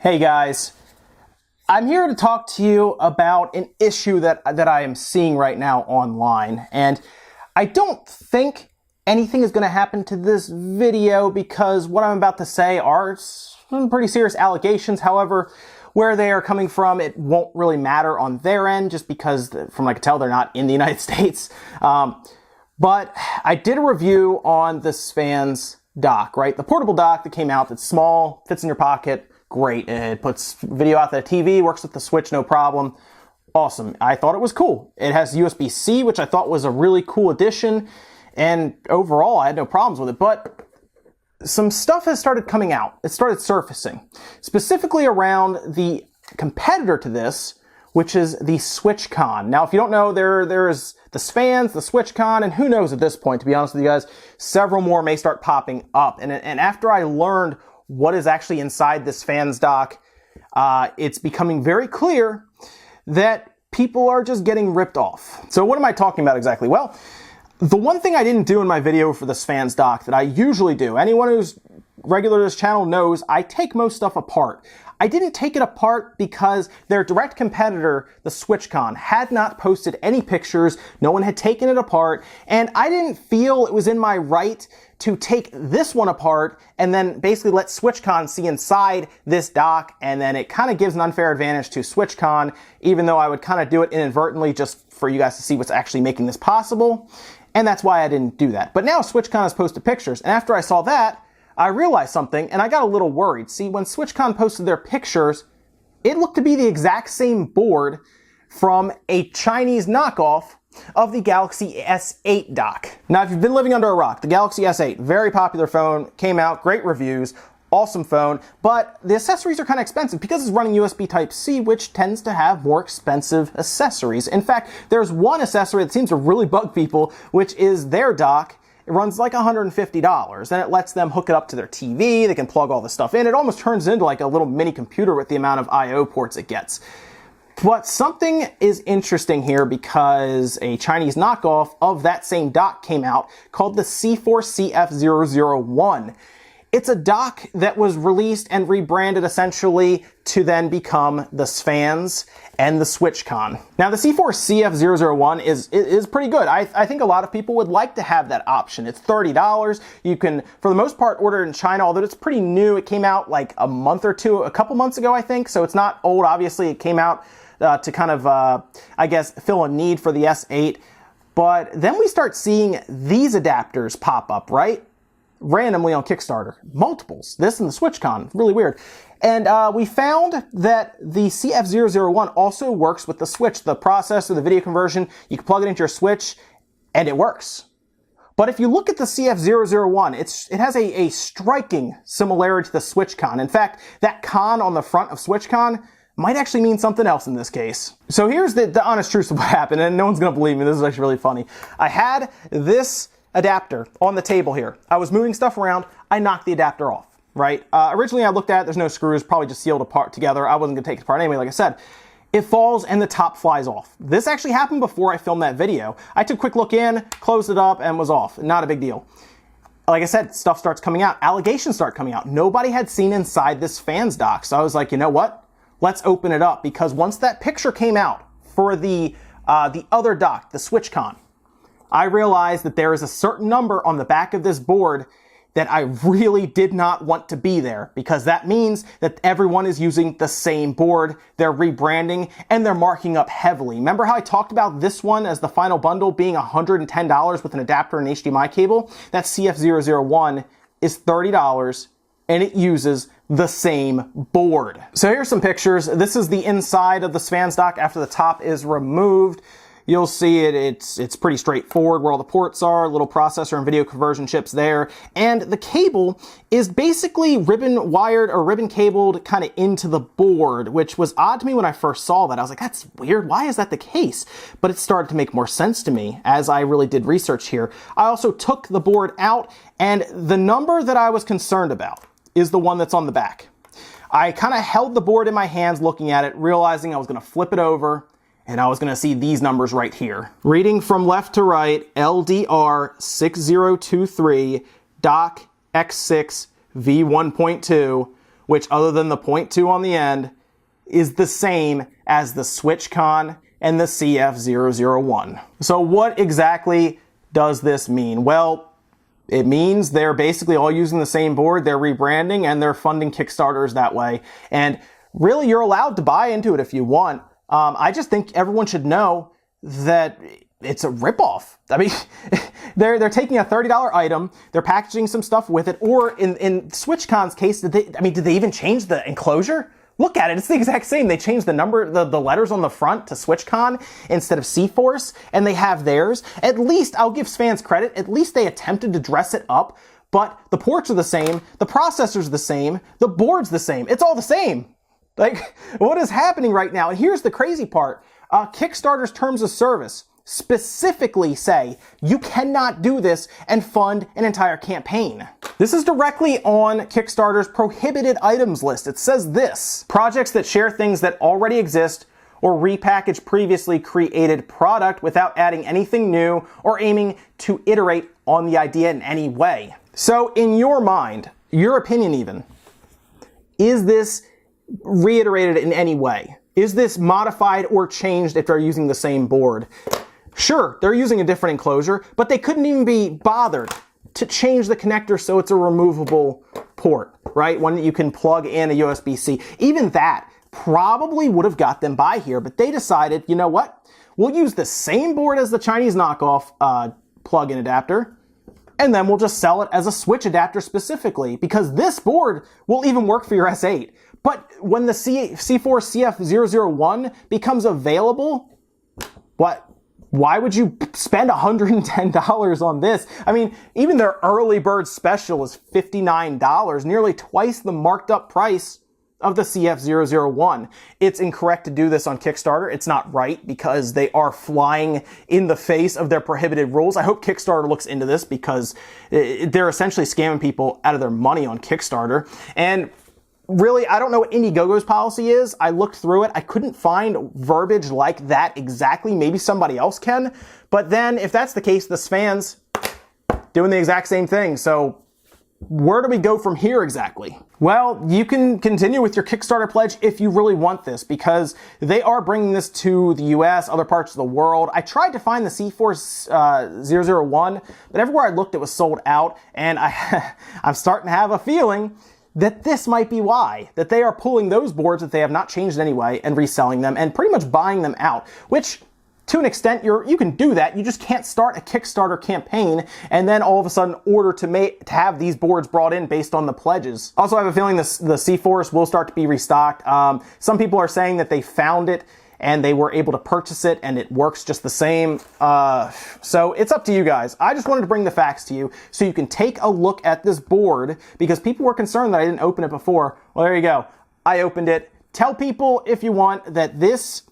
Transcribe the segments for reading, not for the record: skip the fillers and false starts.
Hey guys, I'm here to talk to you about an issue that I am seeing right now online, and I don't think anything is going to happen to this video because what I'm about to say are some pretty serious allegations. However, where they are coming from, it won't really matter on their end just because, from what I can tell, they're not in the United States. But I did a review on the Svan's dock, right? The portable dock that came out that's small, fits in your pocket, great. It puts video out to the TV, works with the Switch, no problem. Awesome. I thought it was cool. It has USB-C, which I thought was a really cool addition, and overall I had no problems with it. But some stuff has started coming out. It started surfacing, specifically around the competitor to this, which is the SwitchCon. Now, if you don't know, there's the Svans, the SwitchCon, and who knows at this point, to be honest with you guys, several more may start popping up. And after I learned what is actually inside this Svans dock, it's becoming very clear that people are just getting ripped off. So what am I talking about exactly? Well, the one thing I didn't do in my video for the Svans dock that I usually do, anyone who's regular to this channel knows I take most stuff apart. I didn't take it apart because their direct competitor, the SwitchCon, had not posted any pictures, no one had taken it apart, and I didn't feel it was in my right to take this one apart and then basically let SwitchCon see inside this dock, and then it kind of gives an unfair advantage to SwitchCon, even though I would kind of do it inadvertently just for you guys to see what's actually making this possible, and that's why I didn't do that. But now SwitchCon has posted pictures, and after I saw that, I realized something, and I got a little worried. See, when SwitchCon posted their pictures, it looked to be the exact same board from a Chinese knockoff of the Galaxy S8 dock. Now, if you've been living under a rock, the Galaxy S8, very popular phone, came out, great reviews, awesome phone, but the accessories are kind of expensive because it's running USB Type-C, which tends to have more expensive accessories. In fact, there's one accessory that seems to really bug people, which is their dock. It runs like $150, and it lets them hook it up to their TV. They can plug all the stuff in. It almost turns into like a little mini computer with the amount of I/O ports it gets. But something is interesting here because a Chinese knockoff of that same dock came out called the C4 CF001. It's a dock that was released and rebranded essentially to then become the Svans and the SwitchCon. Now, the C4 CF001 is pretty good. I think a lot of people would like to have that option. It's $30. You can, for the most part, order it in China, although it's pretty new. It came out like a couple months ago, I think, so it's not old. Obviously, it came out to kind of, I guess, fill a need for the S8. But then we start seeing these adapters pop up, right? Randomly on Kickstarter. Multiples. This and the SwitchCon. Really weird. And we found that the CF001 also works with the Switch. The processor, the video conversion, you can plug it into your Switch, and it works. But if you look at the CF001, it has a striking similarity to the SwitchCon. In fact, that con on the front of SwitchCon might actually mean something else in this case. So here's the honest truth of what happened, and no one's going to believe me. This is actually really funny. I had this adapter on the table here. I was moving stuff around. I knocked the adapter off, right? Originally, I looked at it. There's no screws, probably just sealed apart together. I wasn't going to take it apart anyway, like I said. It falls and the top flies off. This actually happened before I filmed that video. I took a quick look in, closed it up, and was off. Not a big deal. Like I said, stuff starts coming out. Allegations start coming out. Nobody had seen inside this Svans dock. So I was like, you know what? Let's open it up, because once that picture came out for the other dock, the SwitchCon, I realized that there is a certain number on the back of this board that I really did not want to be there, because that means that everyone is using the same board, they're rebranding, and they're marking up heavily. Remember how I talked about this one as the final bundle being $110 with an adapter and HDMI cable? That CF001 is $30, and it uses the same board. So here's some pictures. This is the inside of the Svans dock after the top is removed. You'll see it's pretty straightforward where all the ports are, little processor and video conversion chips there, and the cable is basically ribbon wired or ribbon cabled kind of into the board, which was odd to me when I first saw that. I was like, that's weird, why is that the case? But it started to make more sense to me as I really did research here. I also took the board out, and the number that I was concerned about is the one that's on the back. I kind of held the board in my hands looking at it, realizing I was going to flip it over, and I was going to see these numbers right here. Reading from left to right, LDR 6023, dock X6 V1.2 which other than the .2 on the end, is the same as the SwitchCon and the CF001. So what exactly does this mean? Well, it means they're basically all using the same board, they're rebranding, and they're funding Kickstarters that way. And really, you're allowed to buy into it if you want. I just think everyone should know that it's a ripoff. I mean, they're taking a $30 item, they're packaging some stuff with it, or in SwitchCon's case, did they even change the enclosure? Look at it, it's the exact same. They changed the number, the letters on the front to SwitchCon instead of C4, and they have theirs. At least, I'll give fans credit, at least they attempted to dress it up, but the ports are the same, the processor's the same, the board's the same. It's all the same. Like, what is happening right now? And here's the crazy part. Kickstarter's terms of service specifically say you cannot do this and fund an entire campaign. This is directly on Kickstarter's prohibited items list. It says this: projects that share things that already exist or repackage previously created product without adding anything new or aiming to iterate on the idea in any way. So in your mind, your opinion even, is this reiterated in any way? Is this modified or changed if they're using the same board? Sure, they're using a different enclosure, but they couldn't even be bothered to change the connector so it's a removable port, right? One that you can plug in a USB-C. Even that probably would have got them by here, but they decided, you know what? We'll use the same board as the Chinese knockoff plug-in adapter, and then we'll just sell it as a switch adapter specifically, because this board will even work for your S8. But when the C4 CF001 becomes available, why would you spend $110 on this? I mean, even their early bird special is $59, nearly twice the marked up price of the CF001. It's incorrect to do this on Kickstarter. It's not right because they are flying in the face of their prohibited rules. I hope Kickstarter looks into this because they're essentially scamming people out of their money on Kickstarter. And really, I don't know what Indiegogo's policy is. I looked through it. I couldn't find verbiage like that exactly. Maybe somebody else can. But then, if that's the case, this fan's doing the exact same thing. So where do we go from here exactly? Well, you can continue with your Kickstarter pledge if you really want this, because they are bringing this to the US, other parts of the world. I tried to find the C4 001, but everywhere I looked, it was sold out. And I'm starting to have a feeling that this might be why, that they are pulling those boards that they have not changed anyway and reselling them and pretty much buying them out, which to an extent you can do that. You just can't start a Kickstarter campaign and then all of a sudden order to have these boards brought in based on the pledges. Also, I have a feeling the C4 will start to be restocked. Some people are saying that they found it and they were able to purchase it and it works just the same. So it's up to you guys. I just wanted to bring the facts to you so you can take a look at this board, because people were concerned that I didn't open it before. Well, there you go. I opened it. Tell people if you want that this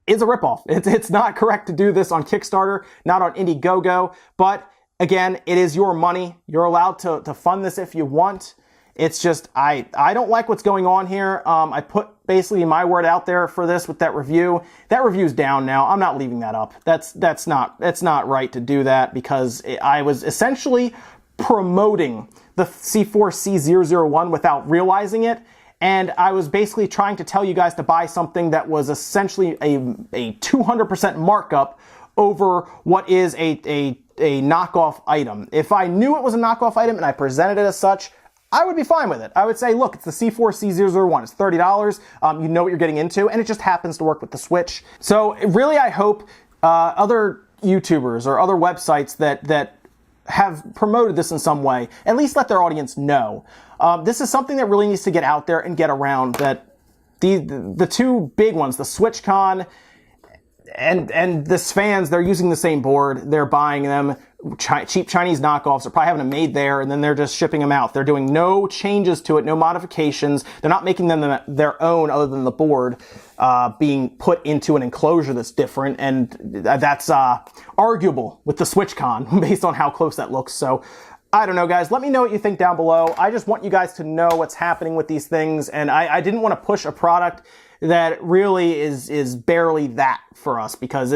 is a ripoff. It's not correct to do this on Kickstarter, not on Indiegogo, but again, it is your money. You're allowed to fund this if you want. It's just, I don't like what's going on here. I put basically my word out there for this with that review. That review's down now. I'm not leaving that up. That's not right to do that, because I was essentially promoting the C4 C001 without realizing it. And I was basically trying to tell you guys to buy something that was essentially a 200% markup over what is a knockoff item. If I knew it was a knockoff item and I presented it as such, I would be fine with it. I would say, look, it's the C4 C001. It's $30. You know what you're getting into, and it just happens to work with the Switch. So really, I hope other YouTubers or other websites that have promoted this in some way at least let their audience know. This is something that really needs to get out there and get around, that the two big ones, the SwitchCon and this fans, they're using the same board. They're buying them. Cheap Chinese knockoffs are probably having them made there, and then they're just shipping them out. They're doing no changes to it, no modifications. They're not making them their own other than the board being put into an enclosure that's different, and that's arguable with the SwitchCon based on how close that looks. So I don't know, guys. Let me know what you think down below. I just want you guys to know what's happening with these things, and I didn't want to push a product that really is barely that for us, because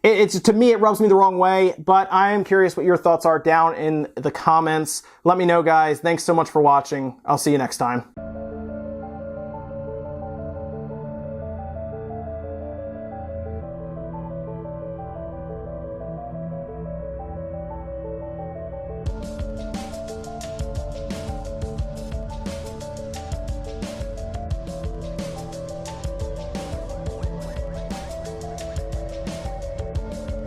It's to me, it rubs me the wrong way, but I am curious what your thoughts are down in the comments. Let me know, guys. Thanks so much for watching. I'll see you next time.